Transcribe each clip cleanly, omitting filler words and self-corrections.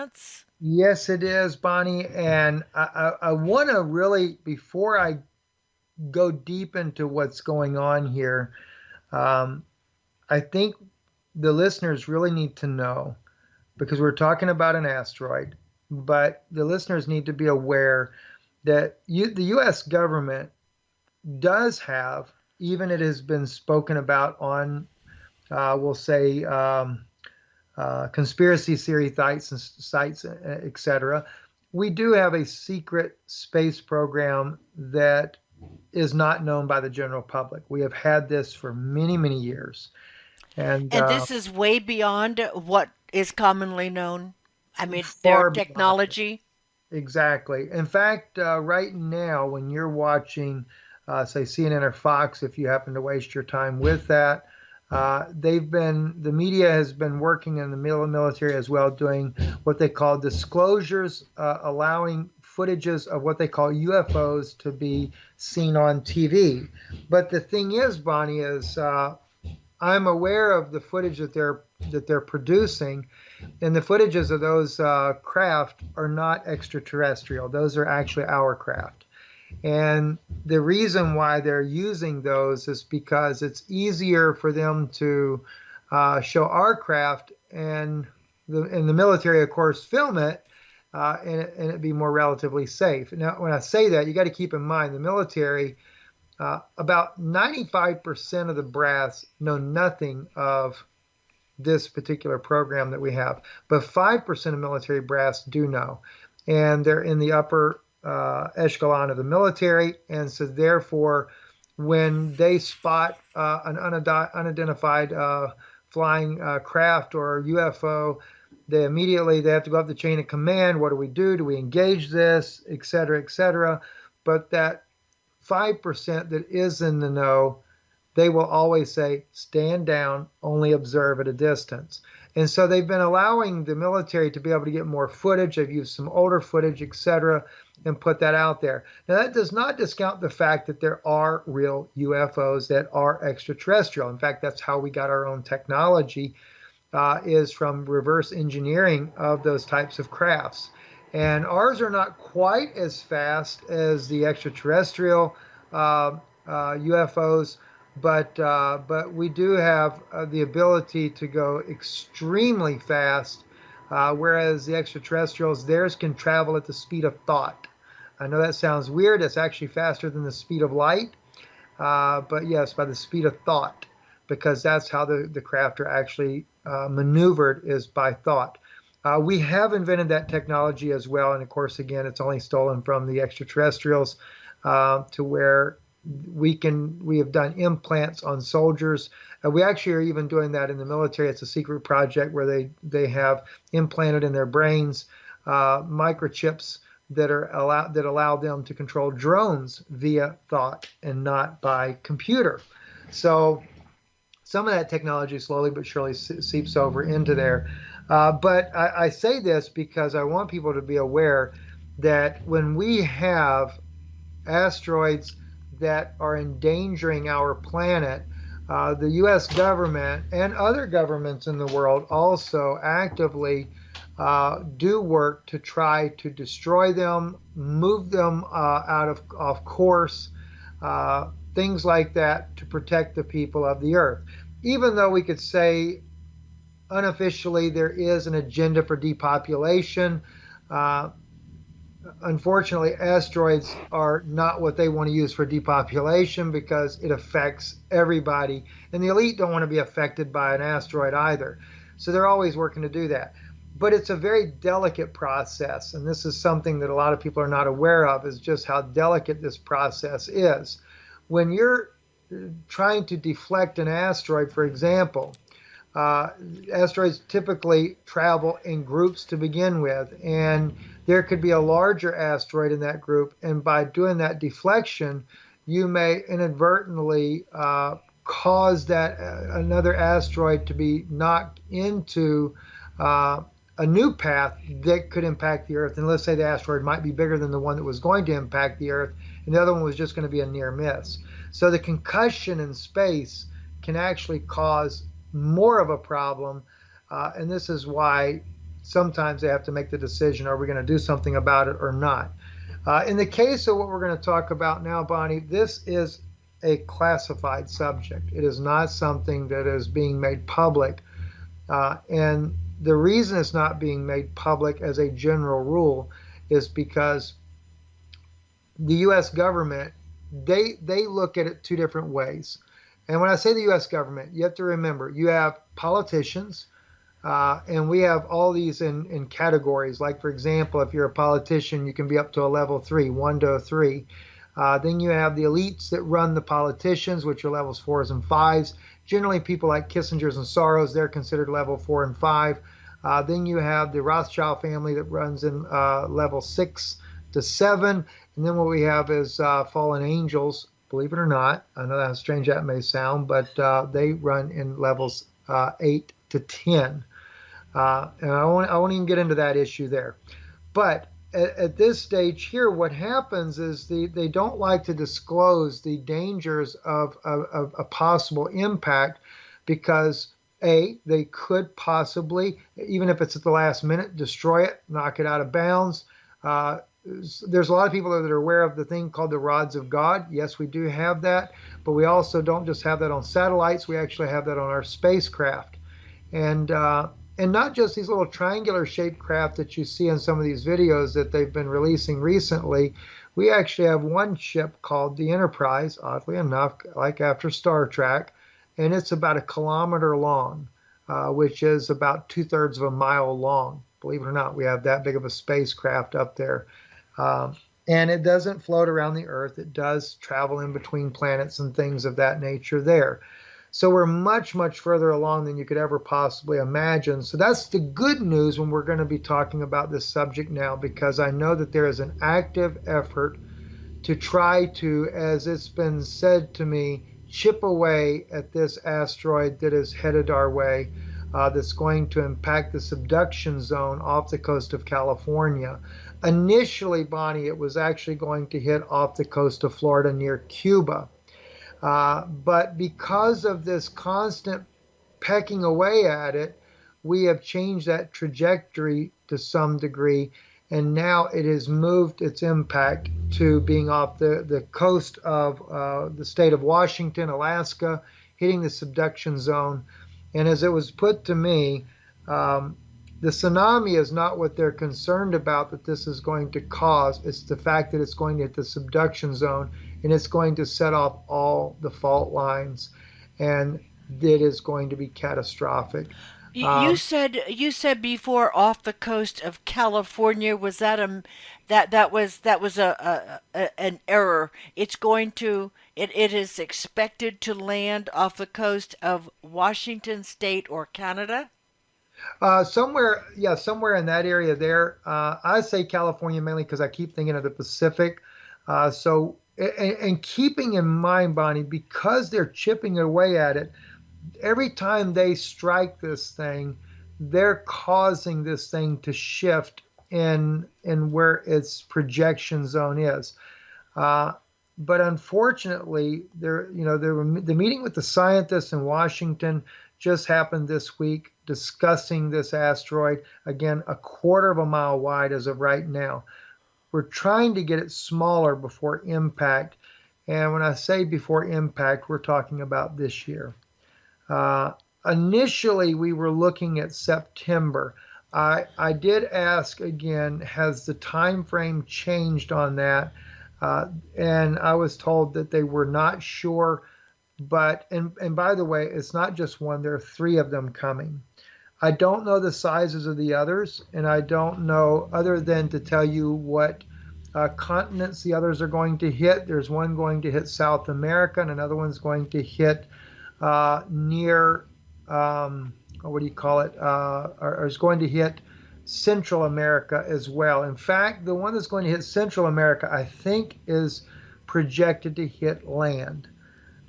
chance? Yes, it is, Bonnie. And I want to really, before I go deep into what's going on here, um, I think the listeners really need to know because we're talking about an asteroid, but the listeners need to be aware that the U.S. government does have, even it has been spoken about on, we'll say, conspiracy theory sites, etc. We do have a secret space program that is not known by the general public. We have had this for many, many years, and And this is way beyond what is commonly known. I mean, their far beyond it. technology. Exactly. In fact, right now, when you're watching, say, CNN or Fox, if you happen to waste your time with that, the media has been working in the military as well, doing what they call disclosures, allowing footages of what they call UFOs to be seen on TV. But the thing is, Bonnie, is I'm aware of the footage that they're producing, and the footages of those craft are not extraterrestrial. Those are actually our craft. And the reason why they're using those is because it's easier for them to show our craft and the military, of course, film it and it be more relatively safe. Now, when I say that, you got to keep in mind the military, about 95% of the brass know nothing of this particular program that we have, but 5% of military brass do know, and they're in the upper echelon of the military, and so therefore, when they spot an unidentified flying craft or UFO, they have to go up the chain of command. What do we do? Do we engage this, et cetera, et cetera? But that 5% that is in the know, they will always say, stand down, only observe at a distance. And so they've been allowing the military to be able to get more footage. They've used some older footage, et cetera, and put that out there. Now, that does not discount the fact that there are real UFOs that are extraterrestrial. In fact, that's how we got our own technology, is from reverse engineering of those types of crafts. And ours are not quite as fast as the extraterrestrial UFOs, but we do have the ability to go extremely fast, whereas the extraterrestrials, theirs can travel at the speed of thought. I know that sounds weird. It's actually faster than the speed of light, but yes, by the speed of thought, because that's how the craft are actually maneuvered, is by thought. We have invented that technology as well, and of course, again, it's only stolen from the extraterrestrials, to where we have done implants on soldiers. We actually are even doing that in the military. It's a secret project where they have implanted in their brains microchips that allow them to control drones via thought and not by computer. So some of that technology slowly but surely seeps over into there. But I say this because I want people to be aware that when we have asteroids that are endangering our planet, the U.S. government and other governments in the world also actively do work to try to destroy them, move them out of off course, things like that to protect the people of the earth. Even though we could say unofficially there is an agenda for depopulation, uh, unfortunately, asteroids are not what they want to use for depopulation because it affects everybody. And the elite don't want to be affected by an asteroid either. So they're always working to do that. But it's a very delicate process. And this is something that a lot of people are not aware of, is just how delicate this process is. When you're trying to deflect an asteroid, for example, uh, asteroids typically travel in groups to begin with, and there could be a larger asteroid in that group, and by doing that deflection, you may inadvertently cause that another asteroid to be knocked into uh, a new path that could impact the Earth. And let's say the asteroid might be bigger than the one that was going to impact the Earth, and the other one was just going to be a near miss. So the concussion in space can actually cause more of a problem. And this is why sometimes they have to make the decision, are we going to do something about it or not? In the case of what we're going to talk about now, Bonnie, this is a classified subject. It is not something that is being made public. And the reason it's not being made public as a general rule is because the U.S. government, they look at it two different ways. And when I say the U.S. government, you have to remember you have politicians, and we have all these in categories. Like, for example, if you're a politician, you can be up to a level three, one to a three. Then you have the elites that run the politicians, which are levels fours and fives. Generally, people like Kissinger's and Soros, they're considered level four and five. Then you have the Rothschild family that runs in level six to seven. And then what we have is fallen angels, believe it or not. I know how strange that may sound, but they run in levels 8 to 10. And I won't even get into that issue there. But at this stage here, what happens is they don't like to disclose the dangers of a possible impact because they could possibly, even if it's at the last minute, destroy it, knock it out of bounds. There's a lot of people that are aware of the thing called the rods of God. Yes, we do have that, but we also don't just have that on satellites. We actually have that on our spacecraft. And and not just these little triangular shaped craft that you see in some of these videos that they've been releasing recently. We actually have one ship called the Enterprise, oddly enough, like after Star Trek, and it's about a kilometer long, which is about 2/3 of a mile long. Believe it or not, we have that big of a spacecraft up there. Um, and it doesn't float around the Earth. It does travel in between planets and things of that nature there. So we're much, much further along than you could ever possibly imagine. So that's the good news when we're going to be talking about this subject now, because I know that there is an active effort to try to, as it's been said to me, chip away at this asteroid that is headed our way, that's going to impact the subduction zone off the coast of California. Initially, Bonnie, it was actually going to hit off the coast of Florida near Cuba. But because of this constant pecking away at it, we have changed that trajectory to some degree, and now it has moved its impact to being off the coast of the state of Washington, Alaska, hitting the subduction zone. And as it was put to me, the tsunami is not what they're concerned about that this is going to cause. It's the fact that it's going to hit the subduction zone and it's going to set off all the fault lines, and it is going to be catastrophic. Um, You said before off the coast of California. Was that that was an error? It's going to it is expected to land off the coast of Washington State or Canada. Somewhere, yeah, somewhere in that area there. I say California mainly because I keep thinking of the Pacific. And keeping in mind, Bonnie, because they're chipping away at it, every time they strike this thing, they're causing this thing to shift in where its projection zone is. Uh, but unfortunately, the meeting with the scientists in Washington just happened this week discussing this asteroid, again, a quarter of a mile wide as of right now. We're trying to get it smaller before impact. And when I say before impact, we're talking about this year. Uh, Initially, we were looking at September. I did ask again, has the time frame changed on that? And I was told that they were not sure. And by the way, it's not just one, there are three of them coming. I don't know the sizes of the others, and I don't know other than to tell you what continents the others are going to hit. There's one going to hit South America, and another one's going to hit near, what do you call it, or is going to hit Central America as well. In fact, the one that's going to hit Central America, I think, is projected to hit land,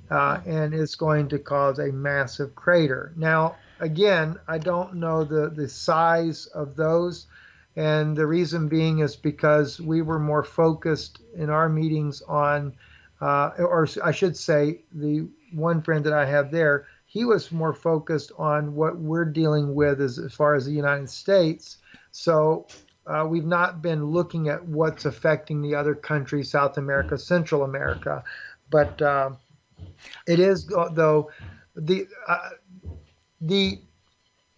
and it's going to cause a massive crater. Now, again, I don't know the size of those. And the reason being is because we were more focused in our meetings on, or I should say, the one friend that I have there, he was more focused on what we're dealing with as far as the United States. So we've not been looking at what's affecting the other countries, South America, Central America. But it is, though, the the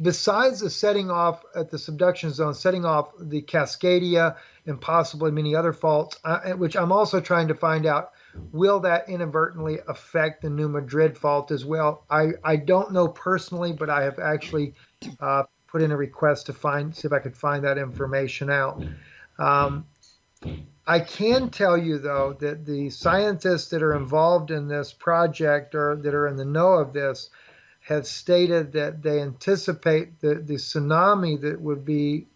besides the setting off at the subduction zone, setting off the Cascadia and possibly many other faults, which I'm also trying to find out, will that inadvertently affect the New Madrid fault as well? I don't know personally, but I have actually put in a request to see if I could find that information out. Um, I can tell you, though, that the scientists that are involved in this project or that are in the know of this have stated that they anticipate the tsunami that would be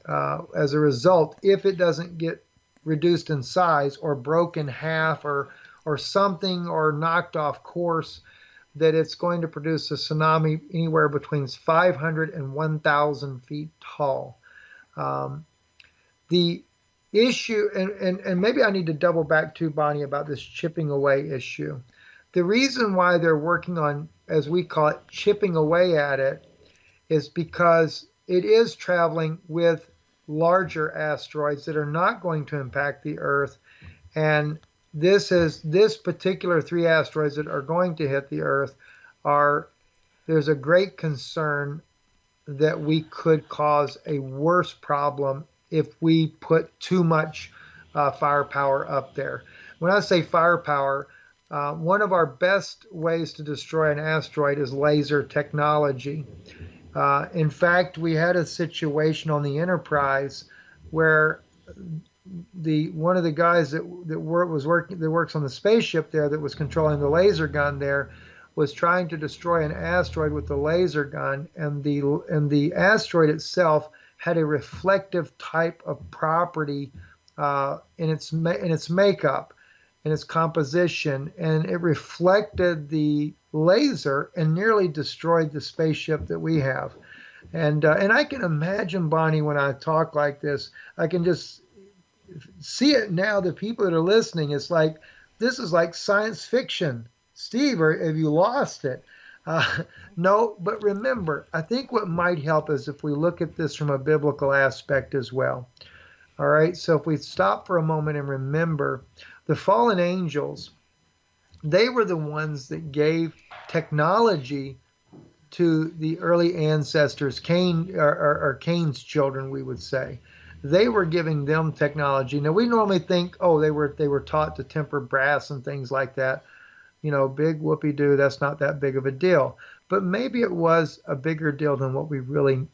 as a result, if it doesn't get reduced in size or broke in half or something or knocked off course, that it's going to produce a tsunami anywhere between 500 and 1,000 feet tall. Um, the issue, and maybe I need to double back to Bonnie about this chipping away issue. The reason why they're working on, as we call it, chipping away at it is because it is traveling with larger asteroids that are not going to impact the Earth. And this particular three asteroids that are going to hit the Earth are, there's a great concern that we could cause a worse problem if we put too much firepower up there. When I say firepower, one of our best ways to destroy an asteroid is laser technology. In fact, we had a situation on the Enterprise where the one of the guys that works on the spaceship there that was controlling the laser gun there was trying to destroy an asteroid with the laser gun, and the asteroid itself had a reflective type of property in its makeup, in its composition, and it reflected the laser and nearly destroyed the spaceship that we have. And I can imagine, Bonnie, when I talk like this, I can just see it now. The people that are listening, it's like this is like science fiction. Steve, have you lost it? Uh, no, but remember, I think what might help is if we look at this from a biblical aspect as well. All right, so if we stop for a moment and remember, the fallen angels, they were the ones that gave technology to the early ancestors, Cain or Cain's children, we would say. They were giving them technology. Now we normally think, oh, they were taught to temper brass and things like that. Big whoopee doo, that's not that big of a deal. But maybe it was a bigger deal than what we really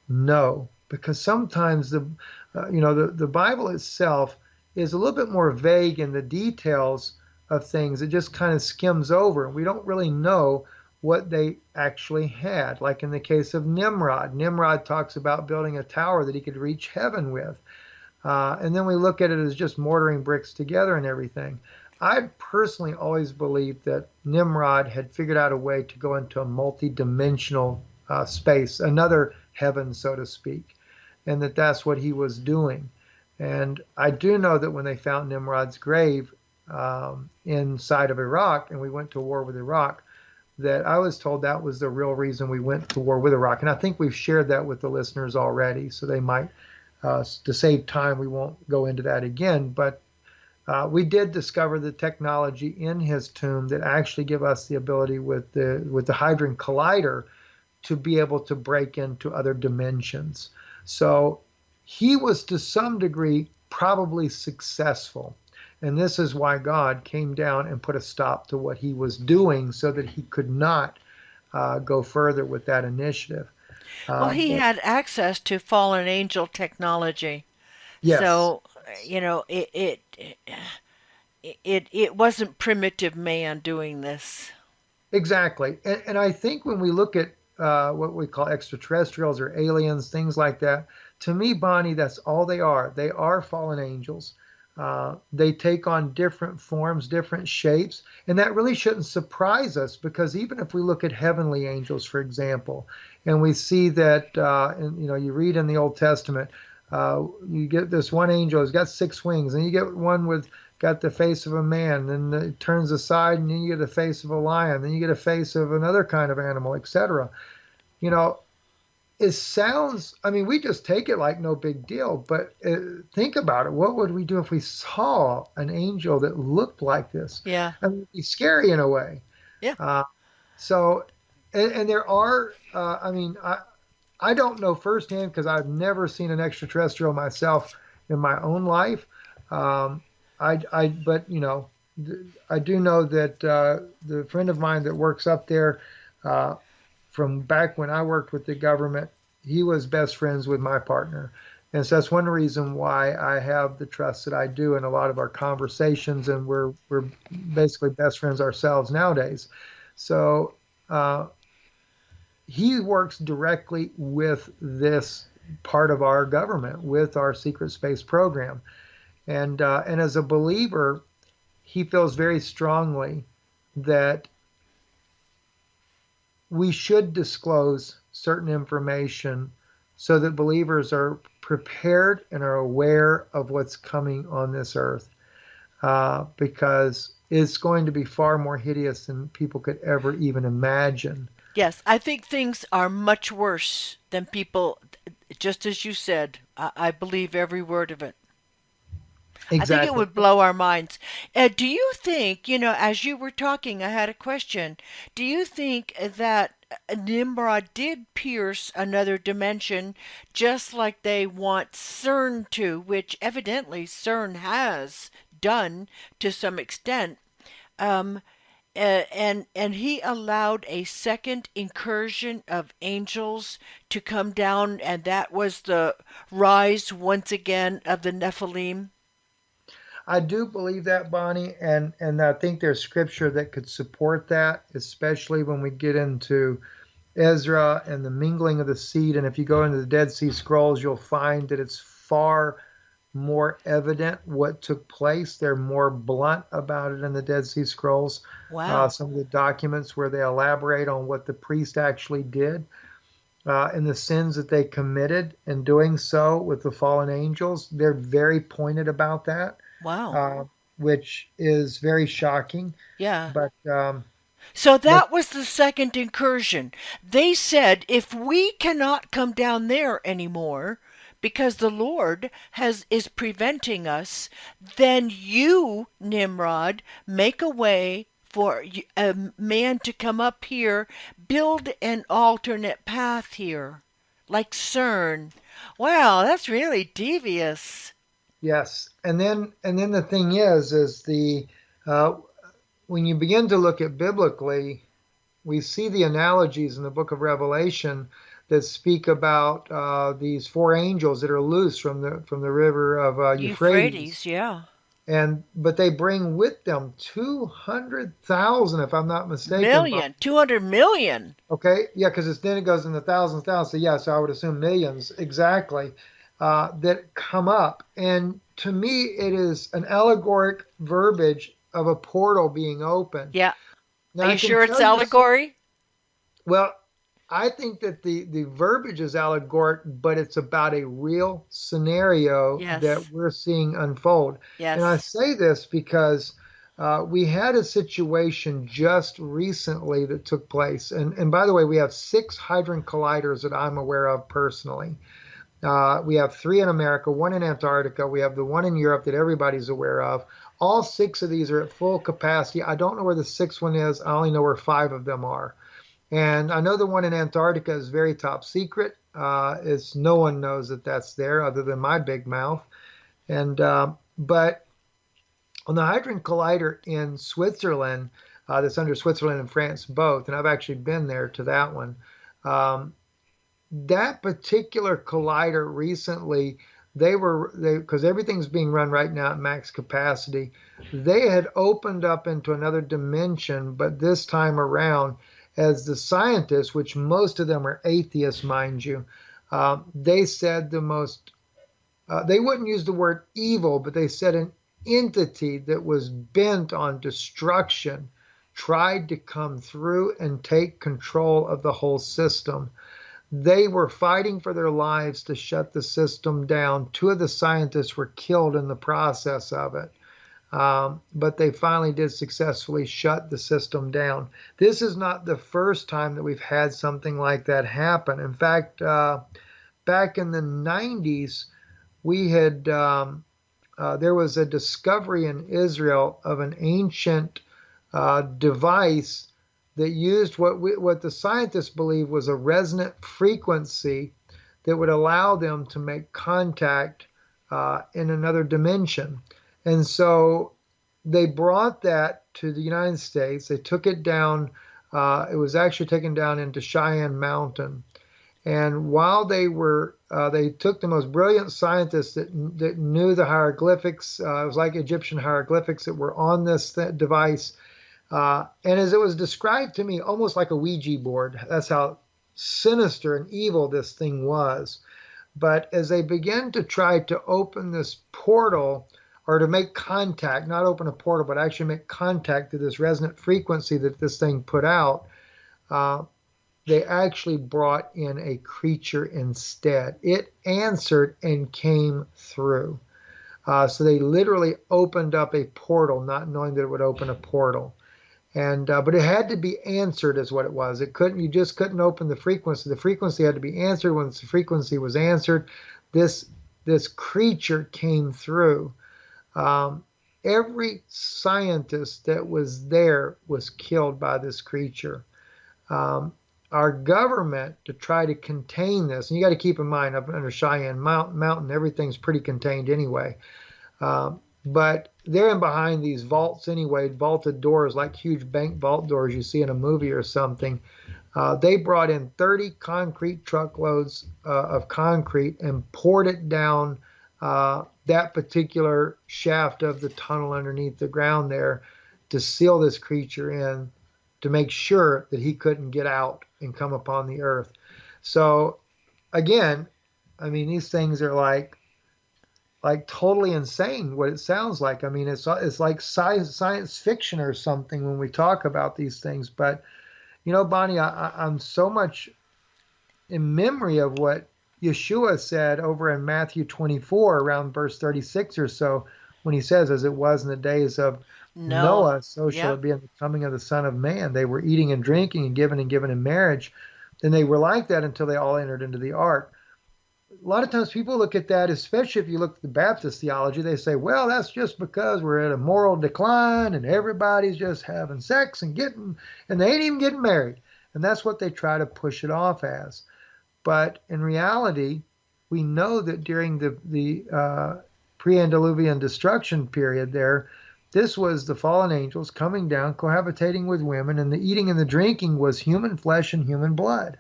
know, because sometimes the Bible itself is a little bit more vague in the details of things. It just kind of skims over, and we don't really know what they actually had. Like in the case of Nimrod. Nimrod talks about building a tower that he could reach heaven with. And then we look at it as just mortaring bricks together and everything. I personally always believed that Nimrod had figured out a way to go into a multi-dimensional space, another heaven, so to speak, and that's what he was doing. And I do know that when they found Nimrod's grave inside of Iraq, and we went to war with Iraq, that I was told that was the real reason we went to war with Iraq. And I think we've shared that with the listeners already, so they might, to save time, we won't go into that again. But we did discover the technology in his tomb that actually give us the ability with the Hadron Collider to be able to break into other dimensions. So he was to some degree probably successful. And this is why God came down and put a stop to what he was doing so that he could not go further with that initiative. Well, he But had access to fallen angel technology. yes, So, you know, it wasn't primitive man doing this. exactly. And I think when we look at what we call extraterrestrials or aliens, things like that, to me, Bonnie, that's all they are. They are fallen angels. They take on different forms, different shapes, and that really shouldn't surprise us, because even if we look at heavenly angels, for example, and we see that, you read in the Old Testament, you get this one angel who's got 6 wings, and you get one with got the face of a man, then it turns aside and then you get the face of a lion, then you get a face of another kind of animal, etc. You know, it sounds, I mean, we just take it like no big deal, but think about it. What would we do if we saw an angel that looked like this? Yeah. I mean, it'd be scary in a way. Yeah. Uh, so, and there are, I mean, I don't know firsthand because I've never seen an extraterrestrial myself in my own life. Um, but I do know that the friend of mine that works up there, uh, from back when I worked with the government, he was best friends with my partner. And so that's one reason why I have the trust that I do in a lot of our conversations, and we're basically best friends ourselves nowadays. So he works directly with this part of our government, with our secret space program, and as a believer, he feels very strongly that we should disclose certain information so that believers are prepared and are aware of what's coming on this earth, because it's going to be far more hideous than people could ever even imagine. Yes, I think things are much worse than people, just as you said. I believe every word of it. I think it Exactly. would blow our minds. Do you think, as you were talking, I had a question. Do you think that Nimrod did pierce another dimension just like they want CERN to, which evidently CERN has done to some extent? Um, and he allowed a second incursion of angels to come down, and that was the rise once again of the Nephilim. I do believe that, Bonnie, and I think there's scripture that could support that, especially when we get into Ezra and the mingling of the seed. And if you go into the Dead Sea Scrolls, you'll find that it's far more evident what took place. They're more blunt about it in the Dead Sea Scrolls. Wow. Some of the documents where they elaborate on what the priest actually did, and the sins that they committed in doing so with the fallen angels. They're very pointed about that, Wow. uh, which is very shocking. Yeah. But So but that was the second incursion. They said, if we cannot come down there anymore because the Lord has is preventing us, then you, Nimrod, make a way for a man to come up here, build an alternate path here, like CERN. Wow, that's really devious. yes, and then the thing is the uh, when you begin to look at biblically, we see the analogies in the book of Revelation that speak about these four angels that are loose from the river of Euphrates, Euphrates, yeah. and but they bring with them 200,000, if I'm not mistaken. Million, 200 million. Okay, yeah, because then it goes in the thousands, thousands. So yeah, so I would assume millions exactly, that come up, and to me, it is an allegoric verbiage of a portal being opened. Yeah. Now Are I you can sure it's tell you, allegory? well, I think that the verbiage is allegoric, but it's about a real scenario that Yes. we're seeing unfold. And I Yes. say this because we had a situation just recently that took place. And by the way, we have 6 hadron colliders that I'm aware of personally. We have 3 in America, 1 in Antarctica. We have the one in Europe that everybody's aware of. All 6 of these are at full capacity. I don't know where the sixth one is. I only know where 5 of them are. And I know the one in Antarctica is very top secret. It's no one knows that that's there other than my big mouth. And but on the Hadron Collider in Switzerland, that's under Switzerland and France both, and I've actually been there to that one. Um, that particular collider recently, they because everything's being run right now at max capacity. They had opened up into another dimension, but this time around, as the scientists, which most of them are atheists, mind you, they said the most. They wouldn't use the word evil, but they said an entity that was bent on destruction tried to come through and take control of the whole system. They were fighting for their lives to shut the system down. 2 of the scientists were killed in the process of it. But they finally did successfully shut the system down. This is not the first time that we've had something like that happen. In fact, back in the 90s, we had there was a discovery in Israel of an ancient device that used what the scientists believe was a resonant frequency that would allow them to make contact in another dimension. And so they brought that to the United States. They took it down. It was actually taken down into Cheyenne Mountain. And while they took the most brilliant scientists that knew the hieroglyphics. It was like Egyptian hieroglyphics that were on this device. And as it was described to me, almost like a Ouija board. That's how sinister and evil this thing was. But as they began to try to open this portal, or to make contact, not open a portal, but actually make contact to this resonant frequency that this thing put out, uh, they actually brought in a creature instead. It answered and came through. So they literally opened up a portal, not knowing that it would open a portal. And but it had to be answered, is what it was. It couldn't. You just couldn't open the frequency. The frequency had to be answered. Once the frequency was answered, this this creature came through. Um, every scientist that was there was killed by this creature. Um, our government, to try to contain this, and you got to keep in mind up under Cheyenne Mountain, everything's pretty contained anyway. But they're in behind these vaults anyway, vaulted doors like huge bank vault doors you see in a movie or something. They brought in 30 concrete truckloads of concrete and poured it down that particular shaft of the tunnel underneath the ground there to seal this creature in, to make sure that he couldn't get out and come upon the earth. So again, I mean, these things are like totally insane what it sounds like. I mean, it's like science fiction or something when we talk about these things. But Bonnie, I'm so much in memory of what Yeshua said over in Matthew 24, around verse 36 or so, when he says, "As it was in the days of No. Noah, so shall Yep. it be in the coming of the Son of Man." They were eating and drinking and giving in marriage. And they were like that until they all entered into the ark. A lot of times people look at that, especially if you look at the Baptist theology, they say, well, that's just because we're at a moral decline and everybody's just having sex and they ain't even getting married. And that's what they try to push it off as. But in reality, we know that during the pre-antediluvian destruction period there, this was the fallen angels coming down, cohabitating with women, and the eating and the drinking was human flesh and human blood.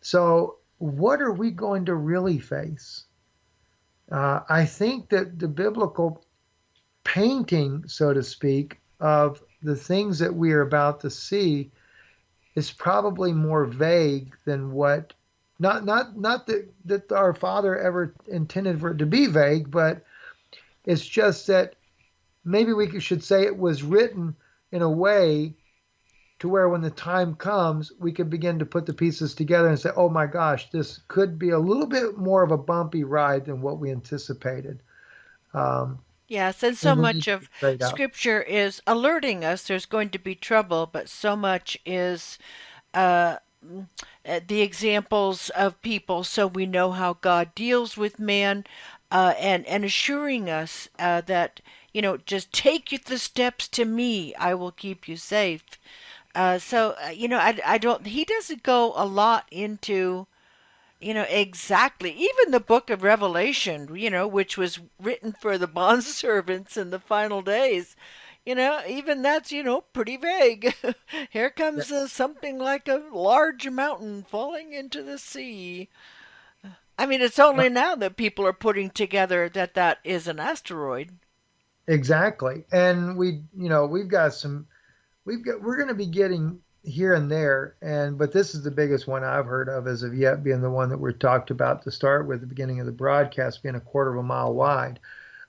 So what are we going to really face? I think that the biblical painting, so to speak, of the things that we are about to see is probably more vague than what, not that our Father ever intended for it to be vague, but it's just that maybe we should say it was written in a way to where when the time comes, we could begin to put the pieces together and say, oh my gosh, this could be a little bit more of a bumpy ride than what we anticipated. Um, Yes, and so and we need much to be of straight up. Scripture is alerting us there's going to be trouble, but so much is uh, the examples of people so we know how God deals with man, and assuring us that, just take the steps to me, I will keep you safe. I don't, he doesn't go a lot into, exactly. Even the book of Revelation, which was written for the bondservants in the final days, even that's, pretty vague. Here Yeah, comes something like a large mountain falling into the sea. I mean, it's only now that people are putting together that that is an asteroid. exactly. And we've got we're going to be getting here and there, but this is the biggest one I've heard of as of yet, being the one that we talked about to start with, the beginning of the broadcast, being a quarter of a mile wide.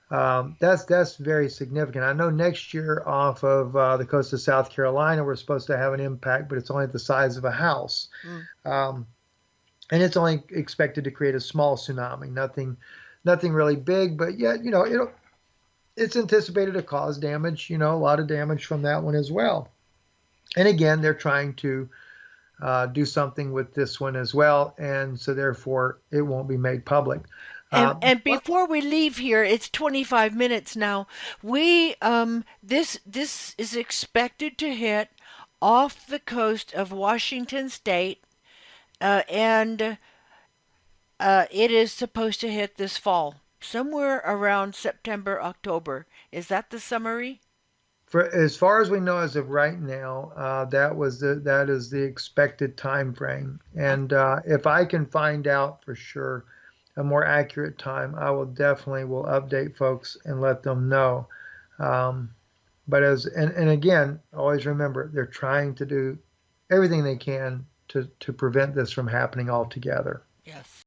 That's very significant. I know next year off of the coast of South Carolina, we're supposed to have an impact, but it's only the size of a house, Mm. um, and it's only expected to create a small tsunami. Nothing really big, but yet it's anticipated to cause damage, a lot of damage from that one as well. And again, they're trying to do something with this one as well, and so therefore it won't be made public. And before we leave here, it's 25 minutes now. This is expected to hit off the coast of Washington State, and it is supposed to hit this fall, somewhere around September, October. Is that the summary? For as far as we know as of right now, that is the expected time frame. Uh, And if I can find out for sure a more accurate time, I will definitely will update folks and let them know. Um, but and again, always remember they're trying to do everything they can to prevent this from happening altogether. yes.